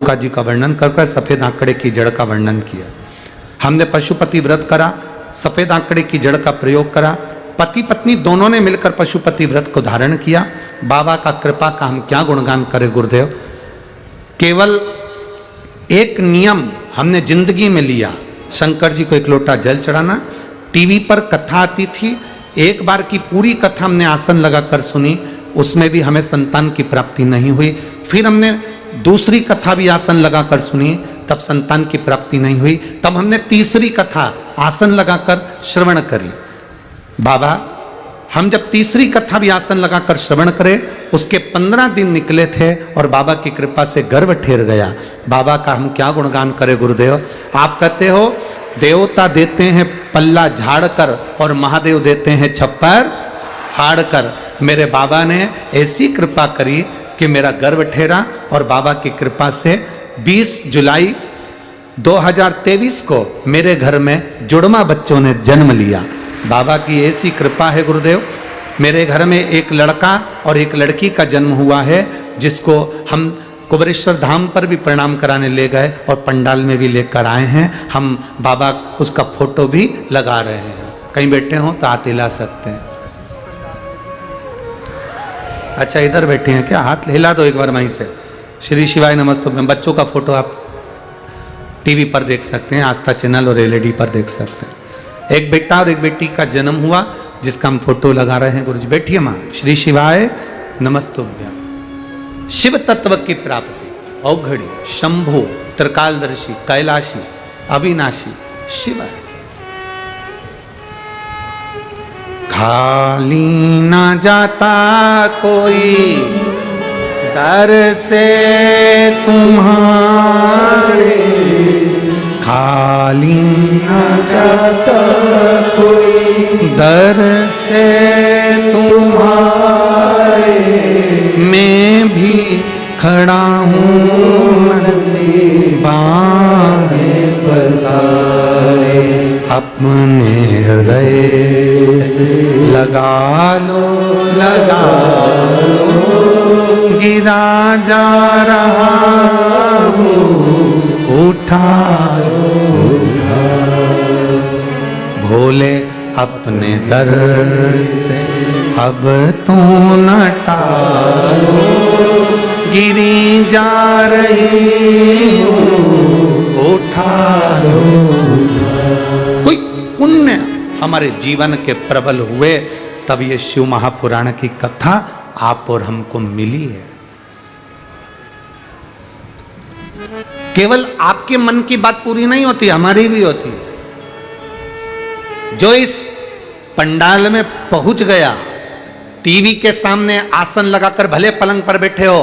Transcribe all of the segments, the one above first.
गुटका जी का वर्णन कर सफेद आंकड़े की जड़ का वर्णन किया। हमने पशुपति व्रत करा, सफेद आंकड़े की जड़ का प्रयोग करा, पति पत्नी दोनों ने मिलकर पशुपति व्रत को धारण किया। बाबा का कृपा का हम क्या गुणगान करें गुरुदेव। केवल एक नियम हमने जिंदगी में लिया, शंकर जी को एक लोटा जल चढ़ाना। टीवी पर कथा आती थी, एक बार की पूरी कथा हमने आसन लगाकर सुनी, उसमें भी हमें संतान की प्राप्ति नहीं हुई। फिर हमने दूसरी कथा भी आसन लगाकर सुनी, तब संतान की प्राप्ति नहीं हुई। तब हमने तीसरी कथा आसन लगाकर श्रवण करी। बाबा, हम जब तीसरी कथा भी आसन लगाकर श्रवण करें, उसके 15 दिन निकले थे और बाबा की कृपा से गर्भ ठेर गया। बाबा का हम क्या गुणगान करें गुरुदेव। आप कहते हो देवता देते हैं पल्ला झाड़ कर और महादेव देते हैं छप्पर फाड़ कर। मेरे बाबा ने ऐसी कृपा करी कि मेरा गर्भ ठेरा और बाबा की कृपा से 20 जुलाई 2023 को मेरे घर में जुड़वा बच्चों ने जन्म लिया। बाबा की ऐसी कृपा है गुरुदेव। मेरे घर में एक लड़का और एक लड़की का जन्म हुआ है, जिसको हम कुबेरेश्वर धाम पर भी प्रणाम कराने ले गए और पंडाल में भी लेकर आए हैं। हम बाबा उसका फोटो भी लगा रहे हैं। कहीं बैठे हो तो हाथ हिला सकते हैं। अच्छा, इधर बैठे हैं क्या? हाथ हिला दो एक बार वहीं से। श्री शिवाय नमस्तुभ्यम। बच्चों का फोटो आप टीवी पर देख सकते हैं, आस्था चैनल और एलईडी पर देख सकते हैं। एक बेटा और एक बेटी का जन्म हुआ, जिसका हम फोटो लगा रहे हैं। गुरु जी बैठिए माँ। श्री शिवाय नमस्तुभ्यम। शिव तत्व की प्राप्ति, औघड़ी, शंभु, त्रिकालदर्शी, कैलाशी, अविनाशी शिव है। खाली ना जाता कोई दर से तुम्हारे, खाली ना जाता कोई दर से तुम्हारे। मैं भी खड़ा हूँ बाहें बसाए, अपने हृदय से लगा लो, लगा लो। गिरा जा रहा हूँ, उठा लो, भोले अपने दर से अब तो न टालो। गिरी जा रही हूँ, उठा लो। कोई पुण्य हमारे जीवन के प्रबल हुए, तब ये शिव महापुराण की कथा आप और हमको मिली है। केवल आपके मन की बात पूरी नहीं होती, हमारी भी होती है। जो इस पंडाल में पहुंच गया, टीवी के सामने आसन लगाकर भले पलंग पर बैठे हो,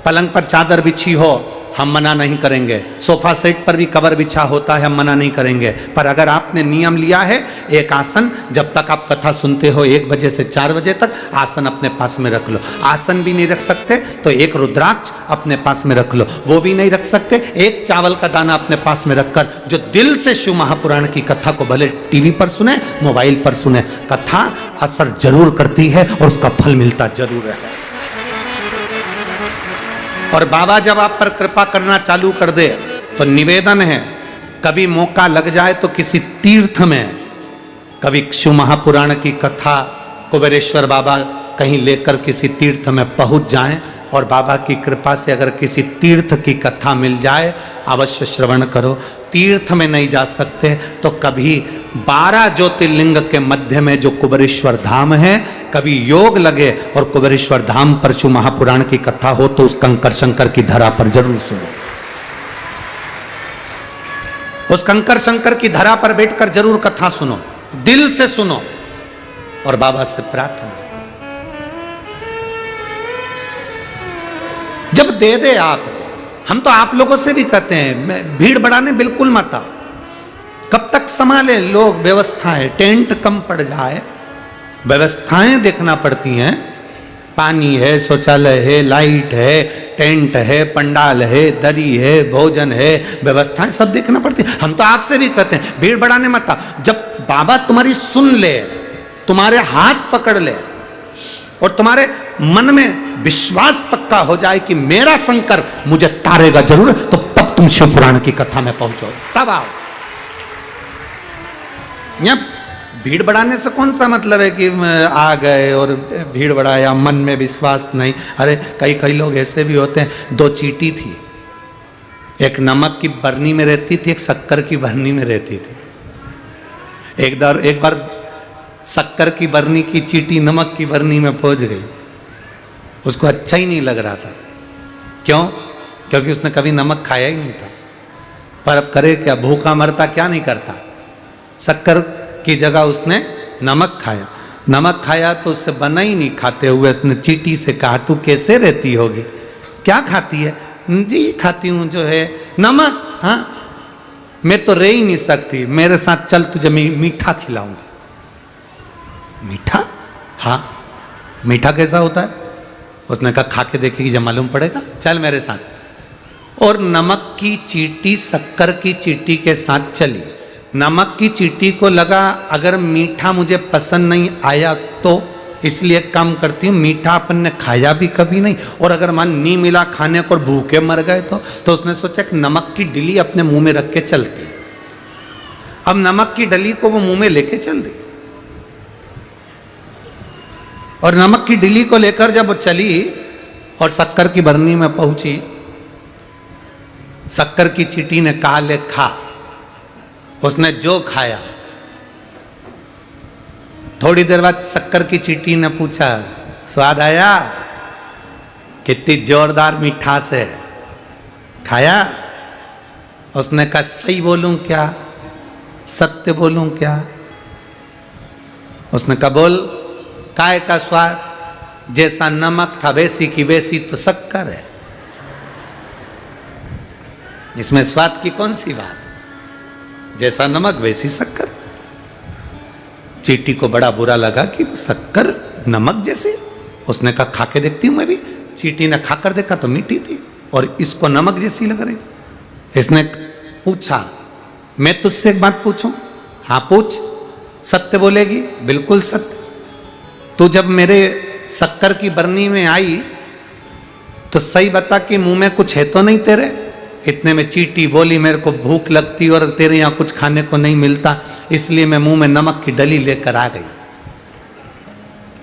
पलंग पर चादर बिछी हो, हम मना नहीं करेंगे। सोफा सेट पर भी कवर बिछा होता है, हम मना नहीं करेंगे। पर अगर आपने नियम लिया है, एक आसन जब तक आप कथा सुनते हो 1 बजे से 4 बजे तक आसन अपने पास में रख लो। आसन भी नहीं रख सकते तो एक रुद्राक्ष अपने पास में रख लो। वो भी नहीं रख सकते, एक चावल का दाना अपने पास में रखकर जो दिल से शिव महापुराण की कथा को भले टीवी पर सुने, मोबाइल पर सुने, कथा असर जरूर करती है और उसका फल मिलता जरूर है। और बाबा जब आप पर कृपा करना चालू कर दे तो निवेदन है, कभी मौका लग जाए तो किसी तीर्थ में, कभी शिव महापुराण की कथा कुबेरेश्वर बाबा कहीं लेकर किसी तीर्थ में पहुंच जाएं और बाबा की कृपा से अगर किसी तीर्थ की कथा मिल जाए, अवश्य श्रवण करो। तीर्थ में नहीं जा सकते तो कभी 12 ज्योतिर्लिंग के मध्य में जो कुबेरेश्वर धाम है, कभी योग लगे और कुबेरेश्वर धाम पर शिव महापुराण की कथा हो तो उस कंकर शंकर की धरा पर जरूर सुनो। उस कंकर शंकर की धरा पर बैठकर जरूर कथा सुनो, दिल से सुनो और बाबा से प्रार्थना। जब दे दे आप, हम तो आप लोगों से भी कहते हैं भीड़ बढ़ाने बिल्कुल मत आओ। कब तक संभाले लोग व्यवस्थाएं, टेंट कम पड़ जाए, व्यवस्थाएं देखना पड़ती हैं। पानी है, शौचालय है, लाइट है, टेंट है, पंडाल है, दरी है, भोजन है, व्यवस्थाएं सब देखना पड़ती है। हम तो आपसे भी कहते हैं भीड़ बढ़ाने मत आओ। जब बाबा तुम्हारी सुन ले, तुम्हारे हाथ पकड़ ले और तुम्हारे मन में विश्वास पक्का हो जाए कि मेरा शंकर मुझे तारेगा जरूर, तो तब तुम शिव पुराण की कथा में पहुंचो, तब आओ। यहां भीड़ बढ़ाने से कौन सा मतलब है कि आ गए और भीड़ बढ़ाया, मन में विश्वास नहीं। अरे कई लोग ऐसे भी होते हैं, दो चींटी थी, एक नमक की बरनी में रहती थी, एक शक्कर की बरनी में रहती थी। एक बार शक्कर की बरनी की चींटी नमक की बरनी में पहुंच गई, उसको अच्छा ही नहीं लग रहा था। क्यों? क्योंकि उसने कभी नमक खाया ही नहीं था। पर अब करे क्या, भूखा मरता क्या नहीं करता। शक्कर की जगह उसने नमक खाया। नमक खाया तो उससे बना ही नहीं खाते हुए उसने चींटी से कहा, तू कैसे रहती होगी, क्या खाती है? जी खाती हूँ जो है नमक। हाँ, मैं तो रह ही नहीं सकती, मेरे साथ चल, तुझे मीठा खिलाऊंगी। मीठा? हाँ, मीठा कैसा होता है? उसने कहा खा के देखेगी जब मालूम पड़ेगा, चल मेरे साथ। और नमक की चींटी शक्कर की चींटी के साथ चली। नमक की चींटी को लगा अगर मीठा मुझे पसंद नहीं आया तो इसलिए कम करती हूँ, मीठा अपन ने खाया भी कभी नहीं, और अगर मन नहीं मिला खाने को और भूखे मर गए तो उसने सोचा कि नमक की डली अपने मुंह में रख के चलती। अब नमक की डली को वो मुंह में लेके चल दी, और नमक की डली को लेकर जब वो चली और शक्कर की बरनी में पहुंची, शक्कर की चींटी ने कहा ले खा। उसने जो खाया, थोड़ी देर बाद शक्कर की चींटी ने पूछा, स्वाद आया? कितनी जोरदार मिठास है, खाया? उसने कहा सही बोलूं क्या, सत्य बोलूं क्या? उसने कहा बोल। काय का स्वाद? जैसा नमक था वैसी की वैसी तो शक्कर है, इसमें स्वाद की कौन सी बात? जैसा नमक वैसी शक्कर। चींटी को बड़ा बुरा लगा कि शक्कर नमक जैसी। उसने कहा खा के देखती हूं मैं भी। चींटी ने खाकर देखा तो मीठी थी और इसको नमक जैसी लग रही थी। इसने पूछा, मैं तुझसे एक बात पूछूं? हाँ पूछ। सत्य बोलेगी? बिल्कुल सत्य। तू जब मेरे शक्कर की बरनी में आई तो सही बता कि मुंह में कुछ है तो नहीं तेरे? इतने में चींटी बोली, मेरे को भूख लगती और तेरे यहाँ कुछ खाने को नहीं मिलता, इसलिए मैं मुंह में नमक की डली लेकर आ गई।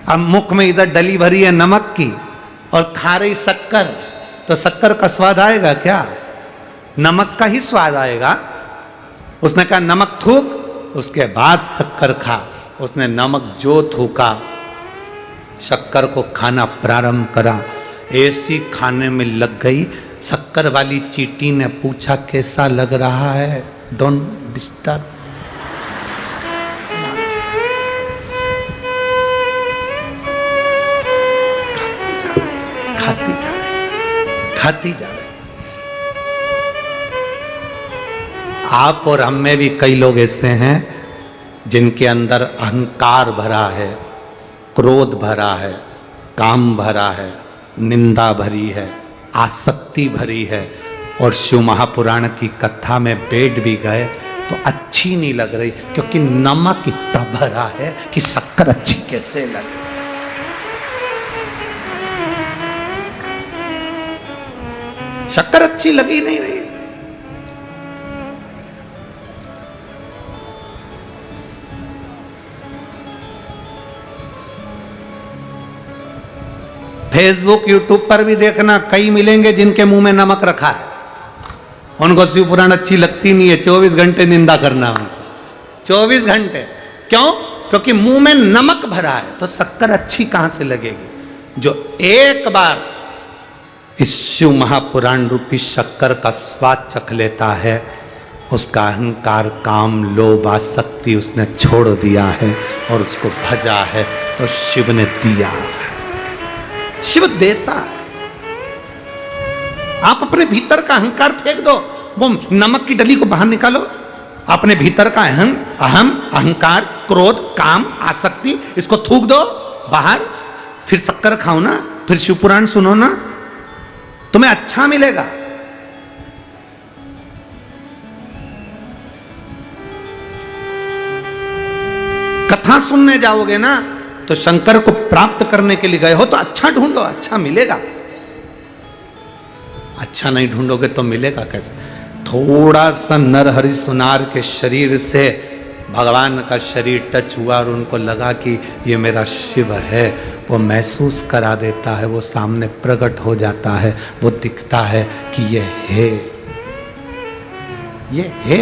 अब मुख में इधर डली भरी है नमक की और खा रही शक्कर, तो शक्कर का स्वाद आएगा क्या? नमक का ही स्वाद आएगा। उसने कहा नमक थूक, उसके बाद शक्कर खा। उसने नमक जो थूका, शक्कर को खाना प्रारंभ करा। ऐसी खाने में लग गई। शक्कर वाली चींटी ने पूछा कैसा लग रहा है? Don't disturb. खाती जा रहे। आप और हम में भी कई लोग ऐसे हैं जिनके अंदर अहंकार भरा है, क्रोध भरा है, काम भरा है, निंदा भरी है, आसक्ति भरी है, और शिव महापुराण की कथा में बैठ भी गए तो अच्छी नहीं लग रही, क्योंकि नमक इतना भरा है कि शक्कर अच्छी कैसे लगे। शक्कर अच्छी लगी नहीं रही। फेसबुक यूट्यूब पर भी देखना, कई मिलेंगे जिनके मुंह में नमक रखा है, उनको शिव पुराण अच्छी लगती नहीं है, 24 घंटे निंदा करना उनको, 24 घंटे। क्यों? क्योंकि मुंह में नमक भरा है, तो शक्कर अच्छी कहां से लगेगी? जो एक बार इस शिव महापुराण रूपी शक्कर का स्वाद चख लेता है, उसका अहंकार, काम, लोभ, आसक्ति उसने छोड़ दिया है और उसको भजा है, तो शिव ने दिया है। शिव देता है। आप अपने भीतर का अहंकार फेंक दो, वो नमक की डली को बाहर निकालो। अपने भीतर का अहम, अहंकार, क्रोध, काम, आसक्ति, इसको थूक दो बाहर, फिर शक्कर खाओ ना, फिर शिव पुराण सुनो ना, तुम्हें अच्छा मिलेगा। कथा सुनने जाओगे ना तो शंकर को प्राप्त करने के लिए गए हो तो अच्छा ढूंढो, अच्छा मिलेगा। अच्छा नहीं ढूंढोगे तो मिलेगा कैसे? थोड़ा सा नरहरि सुनार के शरीर से भगवान का शरीर टच हुआ और उनको लगा कि ये मेरा शिव है, वो महसूस करा देता है, वो सामने प्रकट हो जाता है, वो दिखता है कि ये है, ये है।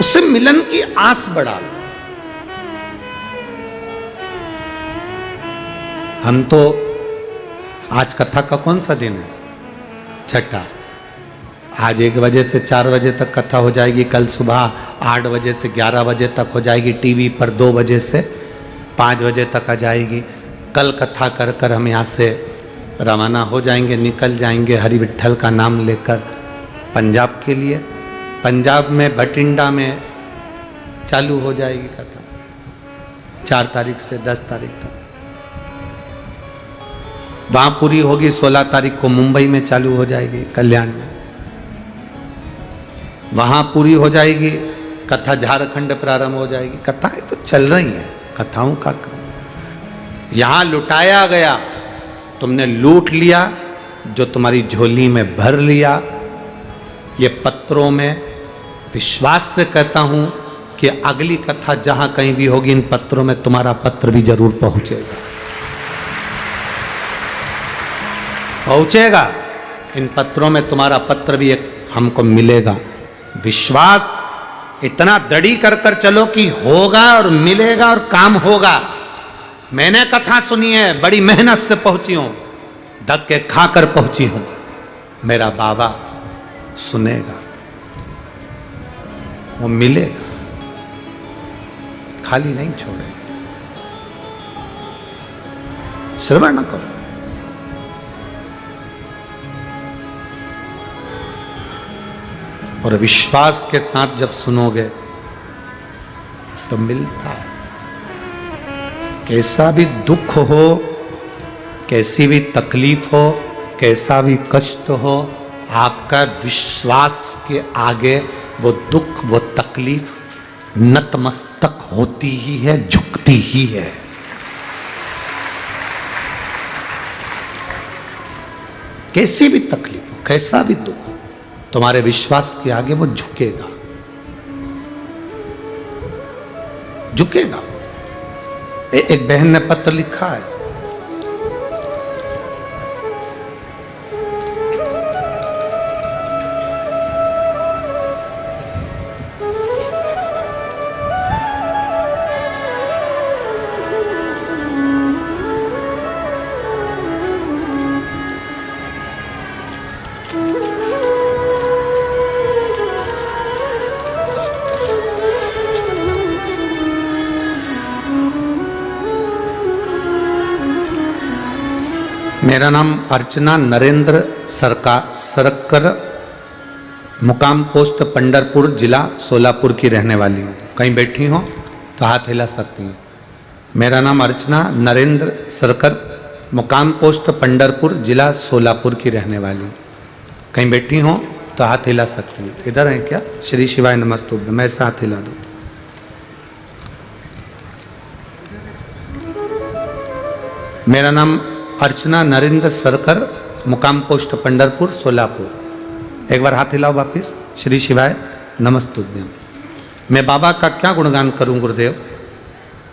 उससे मिलन की आस बढ़ा लो। हम तो आज कथा का कौन सा दिन है? छठा। आज 1 बजे से 4 बजे तक कथा हो जाएगी, कल सुबह 8 बजे से 11 बजे तक हो जाएगी, टीवी पर 2 बजे से 5 बजे तक आ जाएगी। कल कथा कर कर हम यहाँ से रवाना हो जाएंगे, निकल जाएंगे हरि विट्ठल का नाम लेकर पंजाब के लिए। पंजाब में भटिंडा में चालू हो जाएगी कथा 4 तारीख से 10 तारीख तक। वहां पूरी होगी 16 तारीख को मुंबई में चालू हो जाएगी, कल्याण में। वहां पूरी हो जाएगी कथा, झारखंड प्रारंभ हो जाएगी। कथाएं तो चल रही हैं, कथाओं का यहां लुटाया गया, तुमने लूट लिया, जो तुम्हारी झोली में भर लिया। ये पत्रों में विश्वास से कहता हूं कि अगली कथा जहां कहीं भी होगी, इन पत्रों में तुम्हारा पत्र भी जरूर पहुंचेगा, पहुंचेगा। इन पत्रों में तुम्हारा पत्र भी एक हमको मिलेगा। विश्वास इतना दृढ़ कर कर चलो कि होगा और मिलेगा और काम होगा। मैंने कथा सुनी है, बड़ी मेहनत से पहुंची हूं, धक्के खाकर पहुंची हूं। मेरा बाबा सुनेगा, वो मिलेगा, खाली नहीं छोड़ेगा। श्रवण करो। और विश्वास के साथ जब सुनोगे तो मिलता है। कैसा भी दुख हो, कैसी भी तकलीफ हो, कैसा भी कष्ट हो, आपका विश्वास के आगे वो दुख, वो तकलीफ नतमस्तक होती ही है, झुकती ही है। कैसी भी तकलीफ हो, कैसा भी दुख, तुम्हारे विश्वास के आगे वो झुकेगा, झुकेगा। एक बहन ने पत्र लिखा है, मेरा नाम अर्चना नरेंद्र सरकर, मुकाम पोस्ट पंडरपुर, जिला सोलापुर की रहने वाली हूँ। कहीं बैठी हो तो हाथ हिला सकती हैं। मेरा नाम अर्चना नरेंद्र सरकर, मुकाम पोस्ट पंडरपुर, जिला सोलापुर की रहने वाली हूँ। कहीं बैठी हो तो हाथ हिला सकती हैं। इधर हैं क्या? श्री शिवाय नमस्तुभ्यं। मैं ऐसा हाथ हिला दूँ। मेरा नाम अर्चना नरेंद्र सरकर, मुकाम पोस्ट पंडरपुर, सोलापुर। एक बार हाथ हिलाओ वापिस। श्री शिवाय नमस्तुभ्यं। मैं बाबा का क्या गुणगान करूं गुरुदेव?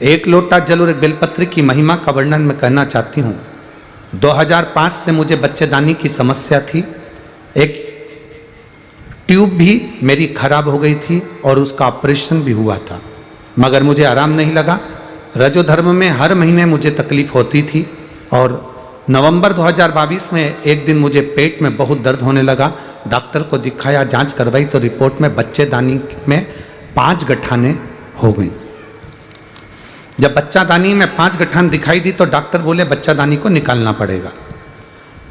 एक लोटा जल और एक बेलपत्र की महिमा का वर्णन मैं कहना चाहती हूँ। 2005 से मुझे बच्चेदानी की समस्या थी। एक ट्यूब भी मेरी खराब हो गई थी और उसका ऑपरेशन भी हुआ था, मगर मुझे आराम नहीं लगा। रजोधर्म में हर महीने मुझे तकलीफ होती थी और नवंबर 2022 में एक दिन मुझे पेट में बहुत दर्द होने लगा। डॉक्टर को दिखाया, जांच करवाई तो रिपोर्ट में बच्चेदानी में 5 गठाने हो गई। जब बच्चादानी में 5 गठान दिखाई दी तो डॉक्टर बोले बच्चादानी को निकालना पड़ेगा।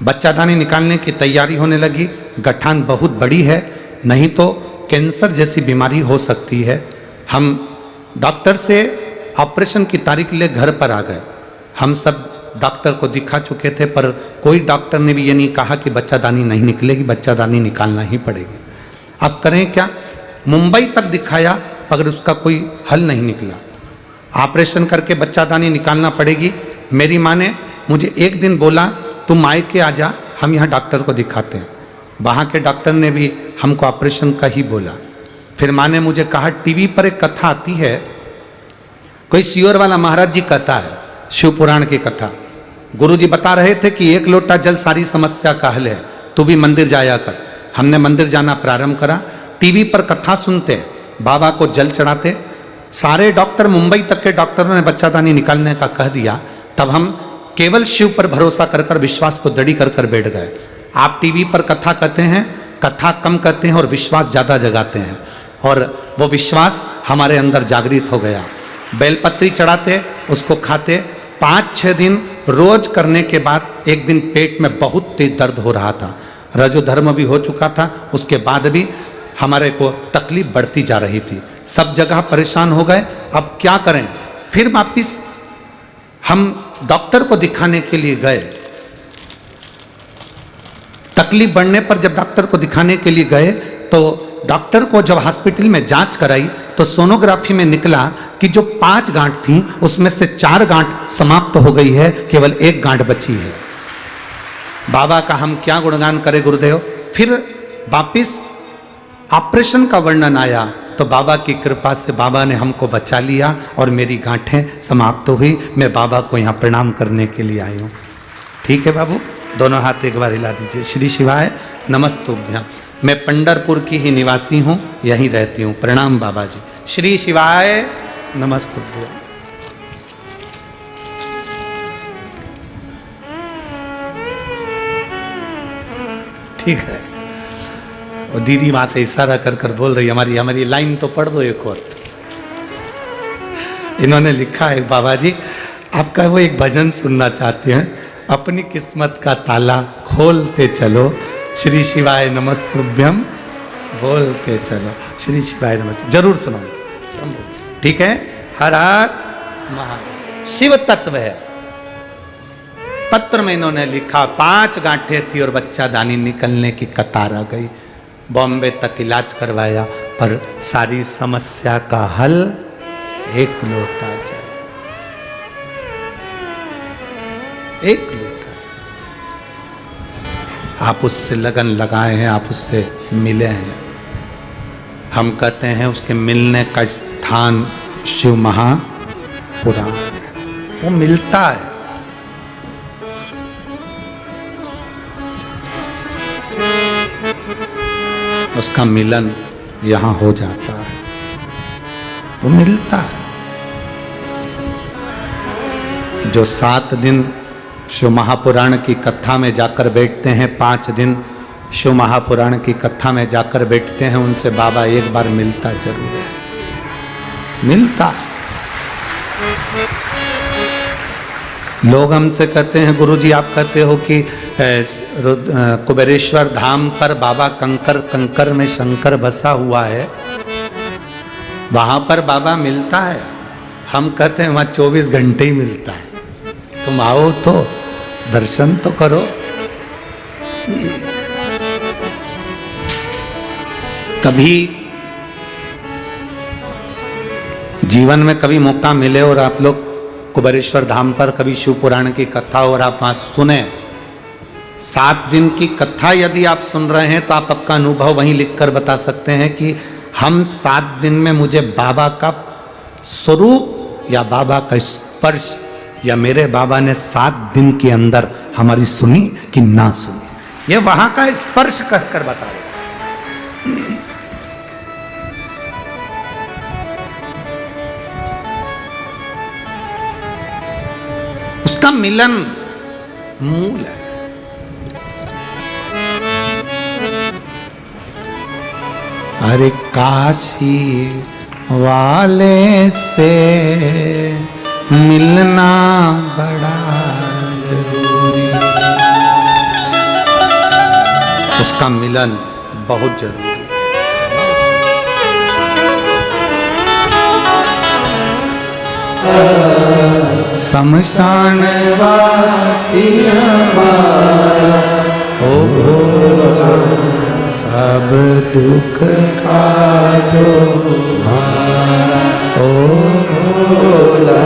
बच्चादानी निकालने की तैयारी होने लगी। गठान बहुत बड़ी है, नहीं तो कैंसर जैसी बीमारी हो सकती है। हम डॉक्टर से ऑपरेशन की तारीख ले घर पर आ गए। हम सब डॉक्टर को दिखा चुके थे, पर कोई डॉक्टर ने भी ये नहीं कहा कि बच्चादानी नहीं निकलेगी, बच्चादानी निकालना ही पड़ेगी। अब करें क्या? मुंबई तक दिखाया मगर उसका कोई हल नहीं निकला। ऑपरेशन करके बच्चादानी निकालना पड़ेगी। मेरी माँ ने मुझे एक दिन बोला तुम मायके आ जा, हम यहाँ डॉक्टर को दिखाते हैं। वहाँ के डॉक्टर ने भी हमको ऑपरेशन का ही बोला। फिर माँ ने मुझे कहा टीवी पर एक कथा आती है, कोई सियोर वाला महाराज जी कहता है, शिव पुराण की कथा। गुरुजी बता रहे थे कि 1 लोटा जल सारी समस्या का हल है, तू भी मंदिर जाया कर। हमने मंदिर जाना प्रारंभ करा। टीवी पर कथा सुनते, बाबा को जल चढ़ाते। सारे डॉक्टर, मुंबई तक के डॉक्टरों ने बच्चादानी निकालने का कह दिया। तब हम केवल शिव पर भरोसा कर कर विश्वास को दृढ़ कर कर बैठ गए। आप टीवी पर कथा कहते हैं, कथा कम कहते हैं और विश्वास ज़्यादा जगाते हैं, और वो विश्वास हमारे अंदर जागृत हो गया। बेलपत्री चढ़ाते, उसको खाते। 5-6 दिन रोज करने के बाद एक दिन पेट में बहुत तेज दर्द हो रहा था। रजोधर्म भी हो चुका था, उसके बाद भी हमारे को तकलीफ बढ़ती जा रही थी। सब जगह परेशान हो गए। अब क्या करें? फिर वापिस हम डॉक्टर को दिखाने के लिए गए। तकलीफ बढ़ने पर जब डॉक्टर को दिखाने के लिए गए तो डॉक्टर को जब हॉस्पिटल में जांच कराई तो सोनोग्राफी में निकला कि जो 5 गांठ थी उसमें से 4 गांठ समाप्त हो गई है, केवल 1 गांठ बची है। बाबा का हम क्या गुणगान करें गुरुदेव। फिर वापिस ऑपरेशन का वर्णन आया तो बाबा की कृपा से बाबा ने हमको बचा लिया और मेरी गांठें समाप्त हुई। मैं बाबा को यहाँ प्रणाम करने के लिए आई हूँ। ठीक है बाबू, दोनों हाथ एक बार हिला दीजिए। श्री शिवाय नमस्तुभ्यम। मैं पंढरपुर की ही निवासी हूँ, यहीं रहती हूँ। प्रणाम बाबा जी। श्री शिवाय नमस्तुभ्यम। ठीक है। वो दीदी वहां से इशारा कर कर बोल रही, हमारी लाइन तो पढ़ दो एक और। इन्होंने लिखा है बाबा जी आपका वो एक भजन सुनना चाहते हैं, अपनी किस्मत का ताला खोलते चलो, श्री शिवाय नमस्तुभ्यम बोलते चलो। श्री शिवाय नमस्ते जरूर सुनाओ। ठीक है। हर हर महादेव। शिव तत्व है। पत्र में इन्होंने लिखा 5 गांठें थी और बच्चादानी निकलने की कतार आ गई। बॉम्बे तक इलाज करवाया पर सारी समस्या का हल 1 लोटा जल। 1 लोटा जल। आप उससे लगन लगाए हैं, आप उससे मिले हैं। हम कहते हैं उसके मिलने का स्थान शिव महापुराण है। वो मिलता है। उसका मिलन यहाँ हो जाता है, वो मिलता है। जो 7 दिन शिव महापुराण की कथा में जाकर बैठते हैं, 5 दिन शिव महापुराण की कथा में जाकर बैठते हैं, उनसे बाबा एक बार मिलता जरूर है। मिलता है। लोग हमसे कहते हैं गुरुजी आप कहते हो कि कुबेरेश्वर धाम पर बाबा कंकर कंकर में शंकर बसा हुआ है, वहां पर बाबा मिलता है। हम कहते हैं वहां 24 घंटे ही मिलता है। तुम आओ तो दर्शन तो करो। कभी जीवन में कभी मौका मिले और आप लोग कुबेरेश्वर धाम पर कभी शिव पुराण की कथा और आप वहां सुने, 7 दिन की कथा यदि आप सुन रहे हैं तो आप आपका अनुभव वहीं लिखकर बता सकते हैं कि हम 7 दिन में मुझे बाबा का स्वरूप या बाबा का स्पर्श या मेरे बाबा ने 7 दिन के अंदर हमारी सुनी कि ना सुनी, ये वहां का स्पर्श कहकर बता रहे। उसका मिलन मूल है। अरे काशी वाले से मिलना बड़ा जरूरी, उसका मिलन बहुत जरूरी। शमशान वासी हमारा ओ भोला सब दुख काटो ओ भोला,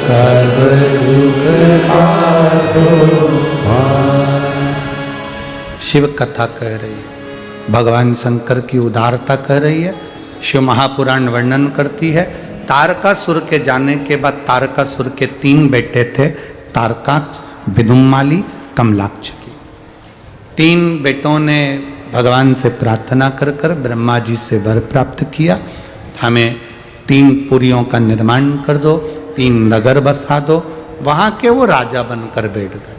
सब दुख काटो। शिव कथा कह रही है, भगवान शंकर की उदारता कह रही है। शिव महापुराण वर्णन करती है, तारकासुर के जाने के बाद तारकासुर के 3 बेटे थे, तारकाक्ष, विदुम्माली, कमलाक्ष की। 3 बेटों ने भगवान से प्रार्थना कर कर ब्रह्मा जी से वर प्राप्त किया, हमें 3 पुरियों का निर्माण कर दो, 3 नगर बसा दो। वहां के वो राजा बनकर बैठ गए।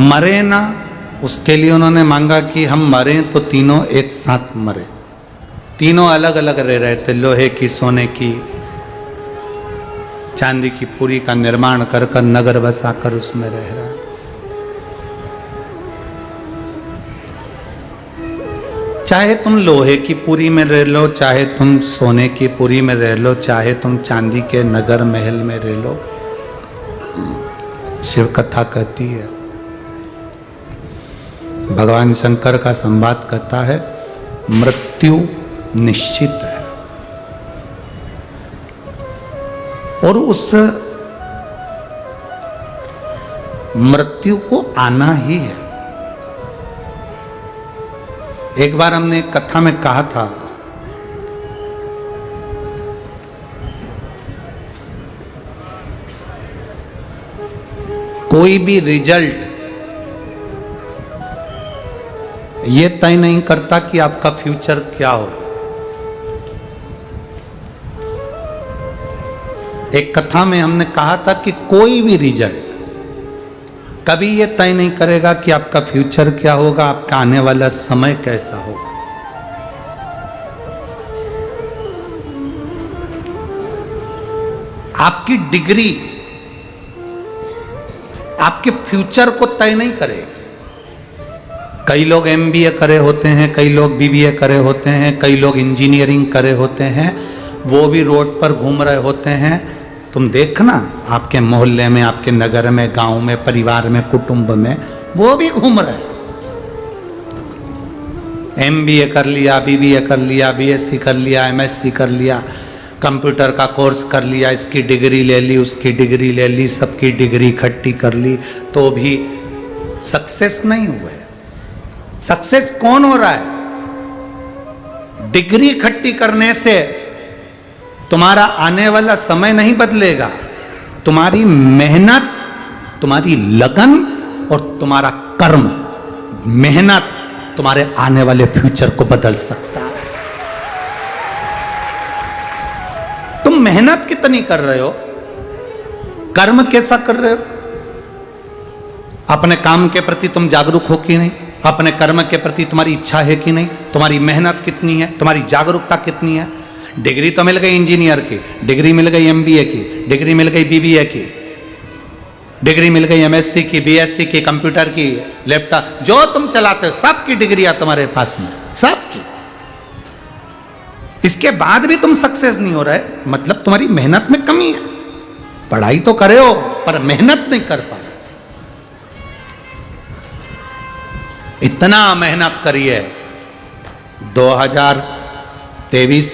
मरे ना, उसके लिए उन्होंने मांगा कि हम मरें तो तीनों एक साथ मरे। तीनों अलग अलग रह रहे थे, लोहे की, सोने की, चांदी की पुरी का निर्माण कर कर नगर बसाकर उसमें रह रहा है। चाहे तुम लोहे की पुरी में रह लो, चाहे तुम सोने की पुरी में रह लो, चाहे तुम चांदी के नगर महल में रह लो, शिव कथा कहती है, भगवान शंकर का संवाद कहता है, मृत्यु निश्चित है और उस मृत्यु को आना ही है। एक बार हमने एक कथा में कहा था, कोई भी रिजल्ट ये तय नहीं करता कि आपका फ्यूचर क्या होगा। एक कथा में हमने कहा था कि कोई भी रिजल्ट कभी ये तय नहीं करेगा कि आपका फ्यूचर क्या होगा, आपका आने वाला समय कैसा होगा। आपकी डिग्री आपके फ्यूचर को तय नहीं करेगी। कई लोग MBA करे होते हैं, कई लोग BBA करे होते हैं, कई लोग इंजीनियरिंग करे होते हैं, वो भी रोड पर घूम रहे होते हैं। तुम देखना आपके मोहल्ले में, आपके नगर में, गांव में, परिवार में, कुटुंब में, वो भी घूम रहे हैं। MBA कर लिया, BBA कर लिया, BSc कर लिया, MSc कर लिया, कंप्यूटर का कोर्स कर लिया, इसकी डिग्री ले ली, उसकी डिग्री ले ली, सबकी डिग्री इकट्ठी कर ली, तो भी सक्सेस नहीं हुए। सक्सेस कौन हो रहा है? डिग्री इकट्ठी करने से तुम्हारा आने वाला समय नहीं बदलेगा। तुम्हारी मेहनत, तुम्हारी लगन और तुम्हारा कर्म, मेहनत तुम्हारे आने वाले फ्यूचर को बदल सकता है। तुम मेहनत कितनी कर रहे हो, कर्म कैसा कर रहे हो, अपने काम के प्रति तुम जागरूक हो कि नहीं, अपने कर्म के प्रति तुम्हारी इच्छा है कि नहीं, तुम्हारी मेहनत कितनी है, तुम्हारी जागरूकता कितनी है। डिग्री तो मिल गई इंजीनियर की, डिग्री मिल गई MBA की, डिग्री मिल गई BBA की, डिग्री मिल गई MSc की, BSc की, कंप्यूटर की, लैपटॉप, जो तुम चलाते हो सबकी डिग्रियां तुम्हारे पास में, सबकी। इसके बाद भी तुम सक्सेस नहीं हो रहे, मतलब तुम्हारी मेहनत में कमी है। पढ़ाई तो करे हो पर मेहनत नहीं कर पा रहे। इतना मेहनत करिए। 2023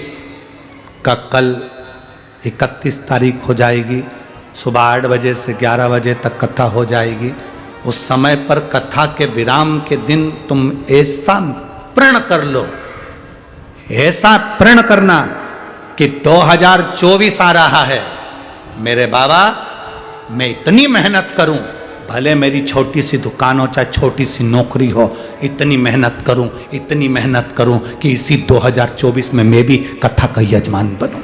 का कल 31 तारीख हो जाएगी, सुबह 8 बजे से 11 बजे तक कथा हो जाएगी। उस समय पर कथा के विराम के दिन तुम ऐसा प्रण कर लो, ऐसा प्रण करना कि 2024 आ रहा है, मेरे बाबा मैं इतनी मेहनत करूं, भले मेरी छोटी सी दुकान हो चाहे छोटी सी नौकरी हो, इतनी मेहनत करूं, इतनी मेहनत करूं कि इसी 2024 में मैं भी कथा का यजमान बनूं।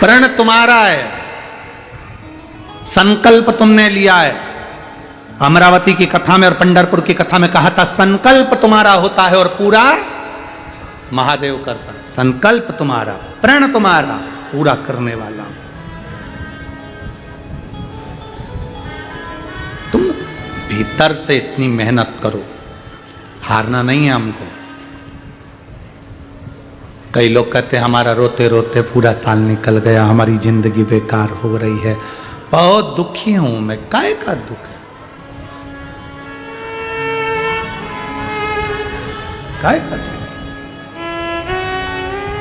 प्रण तुम्हारा है, संकल्प तुमने लिया है। अमरावती की कथा में और पंढरपुर की कथा में कहा था, संकल्प तुम्हारा होता है और पूरा महादेव करता है। संकल्प तुम्हारा, प्रण तुम्हारा, पूरा करने वाला तुम। भीतर से इतनी मेहनत करो, हारना नहीं है हमको। कई लोग कहते हैं हमारा रोते रोते पूरा साल निकल गया, हमारी जिंदगी बेकार हो रही है। बहुत दुखी हूं मैं। काहे का दुख है? काय करें?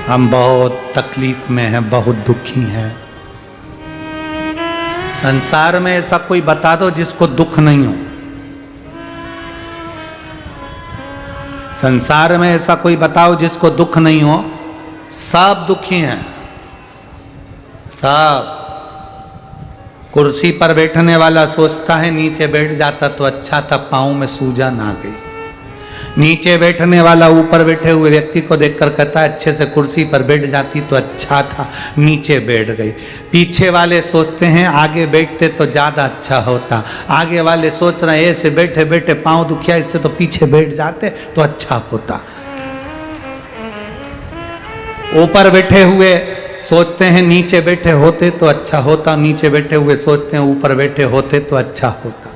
हम बहुत तकलीफ में हैं, बहुत दुखी हैं। संसार में ऐसा कोई बता दो जिसको दुख नहीं हो। संसार में ऐसा कोई बताओ जिसको दुख नहीं हो। सब दुखी हैं, सब। कुर्सी पर बैठने वाला सोचता है नीचे बैठ जाता तो अच्छा था, पांव में सूजन आ गई। नीचे बैठने वाला ऊपर बैठे हुए व्यक्ति को देखकर कहता है अच्छे से कुर्सी पर बैठ जाती तो अच्छा था, नीचे बैठ गई। पीछे वाले सोचते हैं आगे बैठते तो ज्यादा अच्छा होता। आगे वाले सोच रहे हैं ऐसे बैठे बैठे पांव दुखिया, इससे तो पीछे बैठ जाते तो अच्छा होता। ऊपर बैठे हुए सोचते हैं नीचे बैठे होते तो अच्छा होता, नीचे बैठे हुए सोचते हैं ऊपर बैठे होते तो अच्छा होता।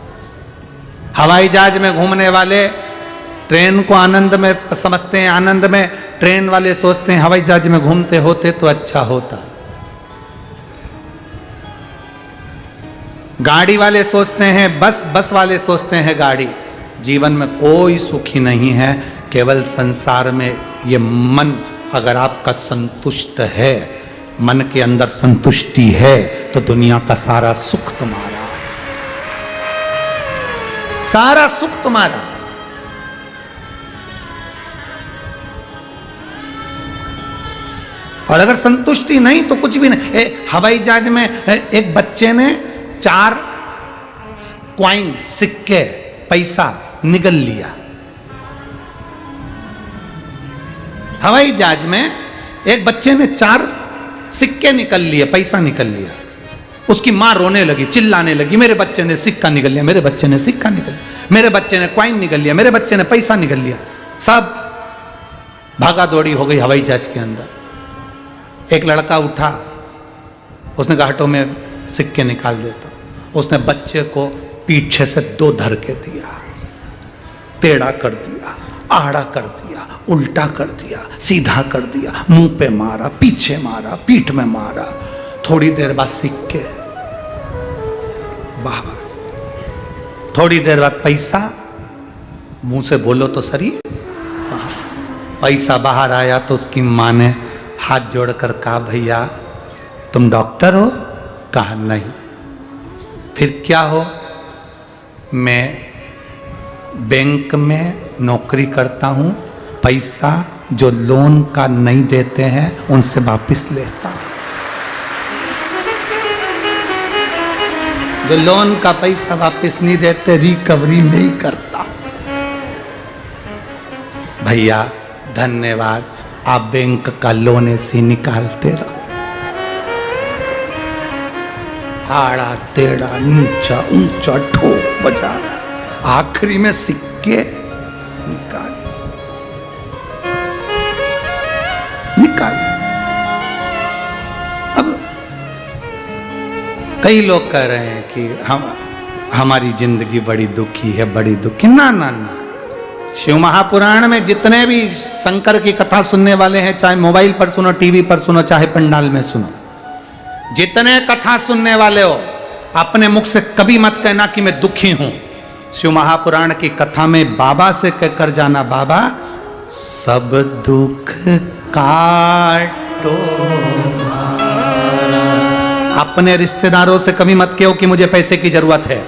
हवाई जहाज में घूमने वाले ट्रेन को आनंद में समझते हैं, आनंद में ट्रेन वाले सोचते हैं हवाई जहाज में घूमते होते तो अच्छा होता। गाड़ी वाले सोचते हैं बस वाले सोचते हैं गाड़ी। जीवन में कोई सुखी नहीं है, केवल संसार में ये मन अगर आपका संतुष्ट है, मन के अंदर संतुष्टि है तो दुनिया का सारा सुख तुम्हारा, सारा सुख तुम्हारा। और अगर संतुष्टि नहीं तो कुछ भी नहीं। हवाई जहाज में एक बच्चे ने 4 कॉइन सिक्के पैसा निगल लिया। हवाई जहाज में एक बच्चे ने 4 सिक्के निकल लिए, पैसा निकल लिया। उसकी मां रोने लगी, चिल्लाने लगी, मेरे बच्चे ने सिक्का निकल लिया, मेरे बच्चे ने सिक्का निकल लिया, मेरे बच्चे ने कॉइन निकल लिया, मेरे बच्चे ने पैसा निकल लिया। सब भागा दौड़ी हो गई हवाई जहाज के अंदर। एक लड़का उठा, उसने कहा हटो मैं सिक्के निकाल देता। उसने बच्चे को पीछे से 2 धक्के दिया, टेढ़ा कर दिया, आड़ा कर दिया, उल्टा कर दिया, सीधा कर दिया, मुंह पे मारा, पीछे मारा, पीठ में मारा। थोड़ी देर बाद सिक्के बाहर, थोड़ी देर बाद पैसा, मुंह से बोलो तो सही, पैसा बाहर आया तो उसकी मां ने हाथ जोड़कर कहा भैया तुम डॉक्टर हो? कहा नहीं। फिर क्या हो? मैं बैंक में नौकरी करता हूं, पैसा जो लोन का नहीं देते हैं उनसे वापस लेता हूं। जो लोन का पैसा वापस नहीं देते रिकवरी में ही करता। भैया धन्यवाद, आप बैंक का लोन ऐसे निकालते रहो। आड़ा टेढ़ा नीचा ऊंचा ठोक बजा रहा, आखिरी में सिक्के निकाल। अब कई लोग कह रहे हैं कि हमारी जिंदगी बड़ी दुखी है, बड़ी दुखी। ना ना ना, शिव महापुराण में जितने भी शंकर की कथा सुनने वाले हैं, चाहे मोबाइल पर सुनो, टीवी पर सुनो, चाहे पंडाल में सुनो, जितने कथा सुनने वाले हो, अपने मुख से कभी मत कहना कि मैं दुखी हूं। शिव महापुराण की कथा में बाबा से कहकर जाना, बाबा सब दुख काटो। अपने रिश्तेदारों से कभी मत कहो कि मुझे पैसे की जरूरत है।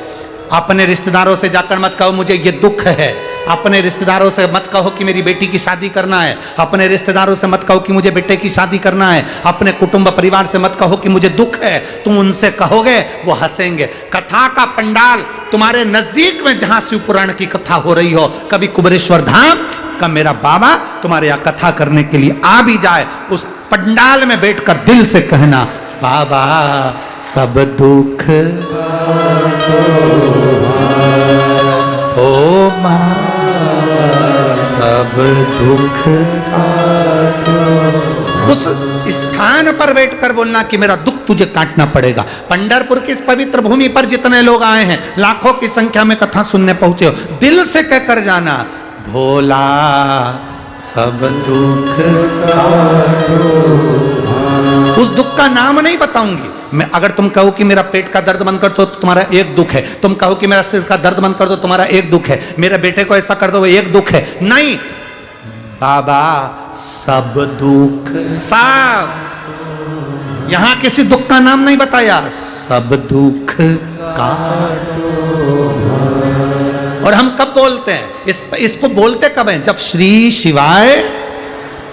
अपने रिश्तेदारों से जाकर मत कहो मुझे ये दुख है। अपने रिश्तेदारों से मत कहो कि मेरी बेटी की शादी करना है। अपने रिश्तेदारों से मत कहो कि मुझे बेटे की शादी करना है। अपने कुटुंब परिवार से मत कहो कि मुझे दुख है। तुम उनसे कहोगे वो हंसेंगे। कथा का पंडाल तुम्हारे नजदीक में जहां शिव पुराण की कथा हो रही हो, कभी कुबेरेश्वर धाम का मेरा बाबा तुम्हारे यहाँ कथा करने के लिए आ भी जाए, उस पंडाल में बैठकर दिल से कहना, बाबा सब दुख ओ माँ सब दुख उस स्थान पर बैठकर बोलना कि मेरा दुख तुझे काटना पड़ेगा। पंढरपुर की इस पवित्र भूमि पर जितने लोग आए हैं, लाखों की संख्या में कथा सुनने पहुंचे हो, दिल से कहकर जाना, भोला सब दुख उस दुख का नाम नहीं बताऊंगी मैं। अगर तुम कहो कि मेरा पेट का दर्द बंद कर दो तो तुम्हारा एक दुख है। तुम कहो कि मेरा सिर का दर्द बंद कर दो तुम्हारा एक दुख है। मेरे बेटे को ऐसा कर दो वो एक दुख है। नहीं, बाबा सब दुख सब, यहां किसी दुख का नाम नहीं बताया, सब दुख काटो। और हम कब बोलते हैं इसको बोलते कब हैं? जब श्री शिवाय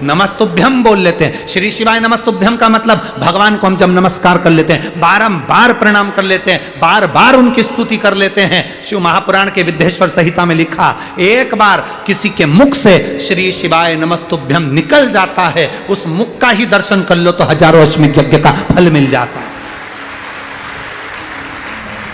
नमस्तुभ्यम बोल लेते हैं। श्री शिवाय नमस्तुभ्यम का मतलब भगवान को हम जब नमस्कार कर लेते हैं, बारंबार प्रणाम कर लेते हैं, बार बार उनकी स्तुति कर लेते हैं। शिव महापुराण के विद्येश्वर संहिता में लिखा, एक बार किसी के मुख से श्री शिवाय नमस्तुभ्यम निकल जाता है, उस मुख का ही दर्शन कर लो तो हजारों अश्वमेध यज्ञ का फल मिल जाता है।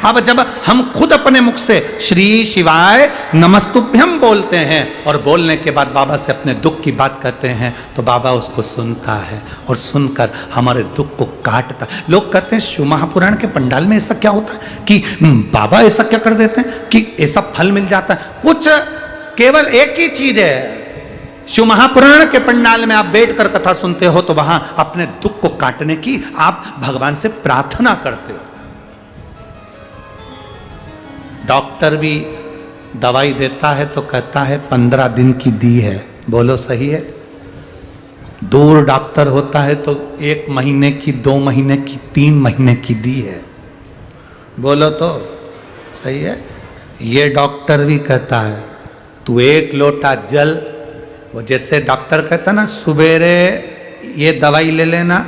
अब जब हम खुद अपने मुख से श्री शिवाय नमस्तुभ्यम बोलते हैं और बोलने के बाद बाबा से अपने दुख की बात करते हैं, तो बाबा उसको सुनता है और सुनकर हमारे दुख को काटता है। लोग कहते हैं शिव महापुराण के पंडाल में ऐसा क्या होता है कि बाबा ऐसा क्या कर देते हैं कि ऐसा फल मिल जाता है? कुछ केवल एक ही चीज है, शिव महापुराण के पंडाल में आप बैठकर कथा सुनते हो तो वहां अपने दुख को काटने की आप भगवान से प्रार्थना करते हो। डॉक्टर भी दवाई देता है तो कहता है 15 दिन की दी है, बोलो सही है? दूर डॉक्टर होता है तो 1 महीने की, 2 महीने की, 3 महीने की दी है, बोलो तो सही है? ये डॉक्टर भी कहता है तू 1 लोटा जल, वो जैसे डॉक्टर कहता ना सुबेरे ये दवाई ले लेना,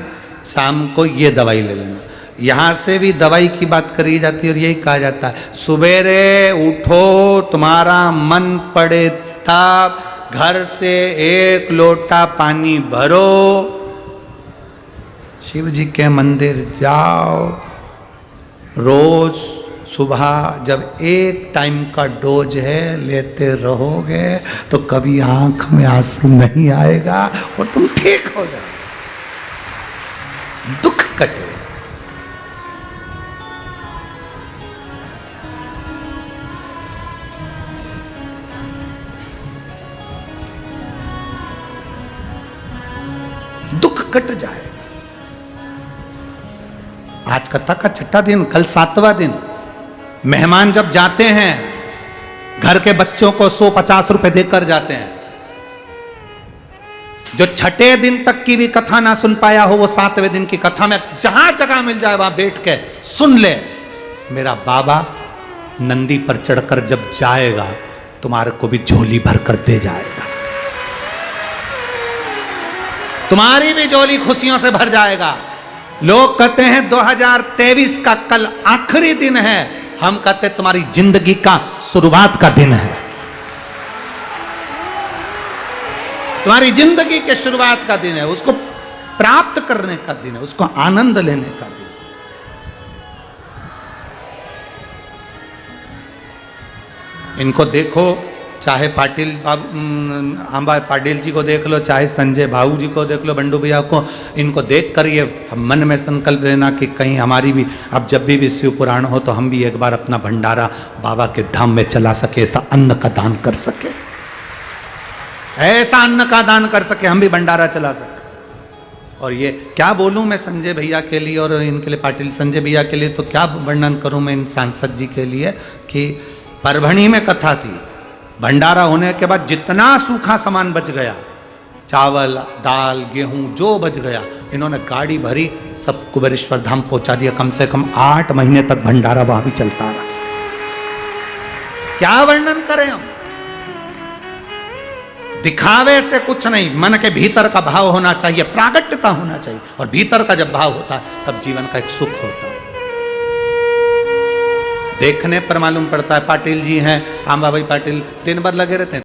शाम को ये दवाई ले लेना, यहां से भी दवाई की बात करी जाती है और यही कहा जाता है सुबेरे उठो, तुम्हारा मन पड़े तब घर से 1 लोटा पानी भरो, शिव जी के मंदिर जाओ, रोज सुबह जब 1 टाइम का डोज है लेते रहोगे तो कभी आंख में आंसू नहीं आएगा और तुम ठीक हो जाओ, दुख कटे। दुख कट जाएगा। आज कथा का 6वां दिन, कल 7वां दिन। मेहमान जब जाते हैं घर के बच्चों को 150 रुपए देकर जाते हैं। जो 6ठे दिन तक की भी कथा ना सुन पाया हो वो 7वें दिन की कथा में जहां जगह मिल जाए वहां बैठ के सुन ले। मेरा बाबा नंदी पर चढ़कर जब जाएगा तुम्हारे को भी झोली भर कर दे जाएगा, तुम्हारी भी झोली खुशियों से भर जाएगा। लोग कहते हैं 2023 का कल आखिरी दिन है, हम कहते तुम्हारी जिंदगी का शुरुआत का दिन है, तुम्हारी जिंदगी के शुरुआत का दिन है, उसको प्राप्त करने का दिन है, उसको आनंद लेने का दिन। इनको देखो, चाहे पाटिल आंबा पाटिल जी को देख लो, चाहे संजय भाऊ जी को देख लो, बंडू भैया को, इनको देख कर ये मन में संकल्प लेना कि कहीं हमारी भी अब जब भी शिव पुराण हो तो हम भी एक बार अपना भंडारा बाबा के धाम में चला सके, ऐसा अन्न का दान कर सके, ऐसा अन्न का दान कर सके, हम भी भंडारा चला सके। और ये क्या बोलूं मैं संजय भैया के लिए और इनके लिए, पाटिल संजय भैया के लिए तो क्या वर्णन करूं मैं इन सांसद जी के लिए कि परभणी में कथा थी, भंडारा होने के बाद जितना सूखा सामान बच गया, चावल दाल गेहूं जो बच गया, इन्होंने गाड़ी भरी सब कुबेरेश्वर धाम पहुंचा दिया। कम से कम 8 महीने तक भंडारा वहां भी चलता रहा। क्या वर्णन करें हम? दिखावे से कुछ नहीं, मन के भीतर का भाव होना चाहिए, प्रागट्यता होना चाहिए, और भीतर का जब भाव होता है तब जीवन का एक सुख होता है। देखने पर मालूम पड़ता है। पाटिल जी हैं, आंबा भाई पाटिल दिन भर लगे रहते हैं।